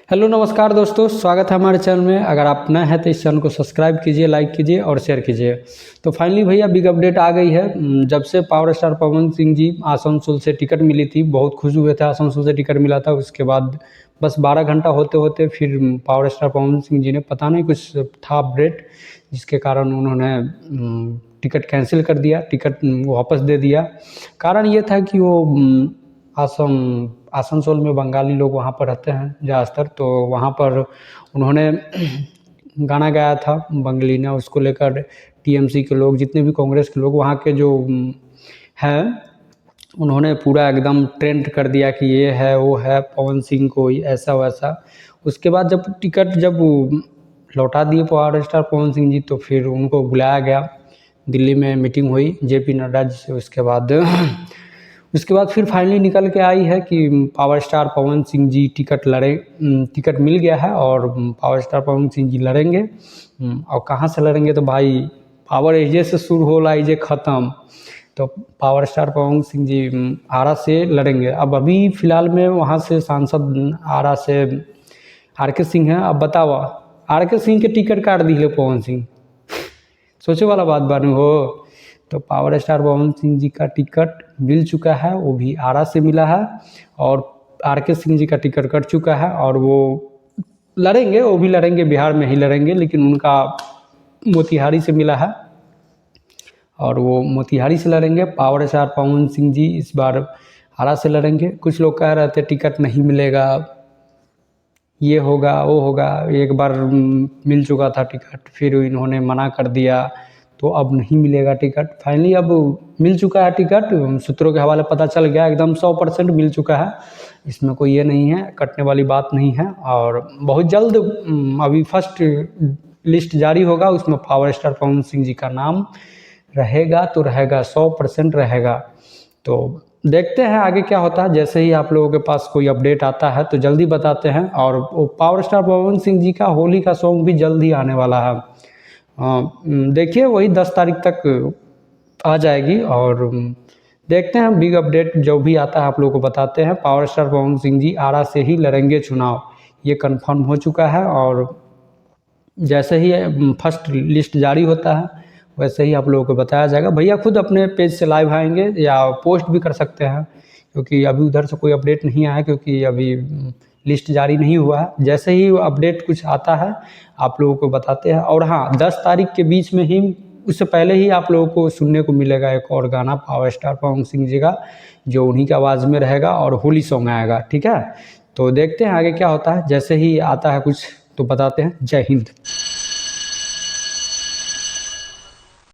Hello नमस्कार दोस्तों, स्वागत है हमारे चैनल में। अगर आप नए हैं तो इस चैनल को सब्सक्राइब कीजिए, लाइक कीजिए और शेयर कीजिए। तो फाइनली भैया बिग अपडेट आ गई है। जब से पावर स्टार पवन सिंह जी आसनसोल से टिकट मिली थी, बहुत खुश हुए थे। आसनसोल से टिकट मिला था, उसके बाद बस 12 घंटा होते होते फिर पावर स्टार पवन सिंह जी ने पता नहीं कुछ था अपडेट, जिसके कारण उन्होंने टिकट कैंसिल कर दिया, टिकट वापस दे दिया। कारण ये था कि वो आसनसोल में बंगाली लोग वहाँ पर रहते हैं ज़्यादातर, तो वहाँ पर उन्होंने गाना गाया था बंगलीना। उसको लेकर टीएमसी के लोग, जितने भी कांग्रेस के लोग वहाँ के जो हैं, उन्होंने पूरा एकदम ट्रेंड कर दिया कि ये है वो है पवन सिंह को ऐसा वैसा। उसके बाद जब टिकट लौटा दिए पावर स्टार पवन सिंह जी, तो फिर उनको बुलाया गया, दिल्ली में मीटिंग हुई जेपी नड्डा जी से। उसके बाद फिर फाइनली निकल के आई है कि power star Pawan Singh ji ticket मिल गया है और पावर स्टार पवन सिंह जी लड़ेंगे। और कहाँ से लड़ेंगे तो भाई पावर एजे से शुरू होला, एजे ख़त्म। तो पावर स्टार पवन सिंह जी आरा से लड़ेंगे। अब अभी फ़िलहाल में वहाँ से सांसद आरा से आर.के. सिंह हैं। अब बताओ, आर.के. सिंह के टिकट काट दिए पवन सिंह, सोचे वाला बात बानू हो। तो पावर स्टार पवन सिंह जी का टिकट मिल चुका है, वो भी आरा से मिला है। और आर.के. सिंह जी का टिकट कट चुका है और वो लड़ेंगे, वो भी लड़ेंगे, बिहार में ही लड़ेंगे, लेकिन उनका मोतिहारी से मिला है और वो मोतिहारी से लड़ेंगे। पावर स्टार पवन सिंह जी इस बार आरा से लड़ेंगे। कुछ लोग कह रहे थे टिकट नहीं मिलेगा, ये होगा वो होगा। एक बार मिल चुका था टिकट, फिर इन्होंने मना कर दिया, तो अब नहीं मिलेगा टिकट। फाइनली अब मिल चुका है टिकट, सूत्रों के हवाले पता चल गया, एकदम 100% मिल चुका है। इसमें कोई ये नहीं है, कटने वाली बात नहीं है। और बहुत जल्द अभी फर्स्ट लिस्ट जारी होगा, उसमें पावर स्टार पवन सिंह जी का नाम रहेगा तो रहेगा, 100% रहेगा। तो देखते हैं आगे क्या होता है। जैसे ही आप लोगों के पास कोई अपडेट आता है तो जल्दी बताते हैं। और पावर स्टार पवन सिंह जी का होली का सॉन्ग भी जल्द ही आने वाला है। देखिए वही 10 तारीख तक आ जाएगी। और देखते हैं बिग अपडेट जो भी आता है आप लोगों को बताते हैं। पावर स्टार पवन सिंह जी आरा से ही लड़ेंगे चुनाव, ये कंफर्म हो चुका है। और जैसे ही फर्स्ट लिस्ट जारी होता है वैसे ही आप लोगों को बताया जाएगा। भैया खुद अपने पेज से लाइव आएंगे या पोस्ट भी कर सकते हैं, क्योंकि अभी उधर से कोई अपडेट नहीं आया, क्योंकि अभी लिस्ट जारी नहीं हुआ है। जैसे ही अपडेट कुछ आता है आप लोगों को बताते हैं। और हाँ, 10 तारीख के बीच में ही, उससे पहले ही आप लोगों को सुनने को मिलेगा एक और गाना पावर स्टार पवन सिंह जी का, जो उन्हीं की आवाज़ में रहेगा और होली सॉन्ग आएगा। ठीक है, तो देखते हैं आगे क्या होता है। जैसे ही आता है कुछ तो बताते हैं। जय हिंद।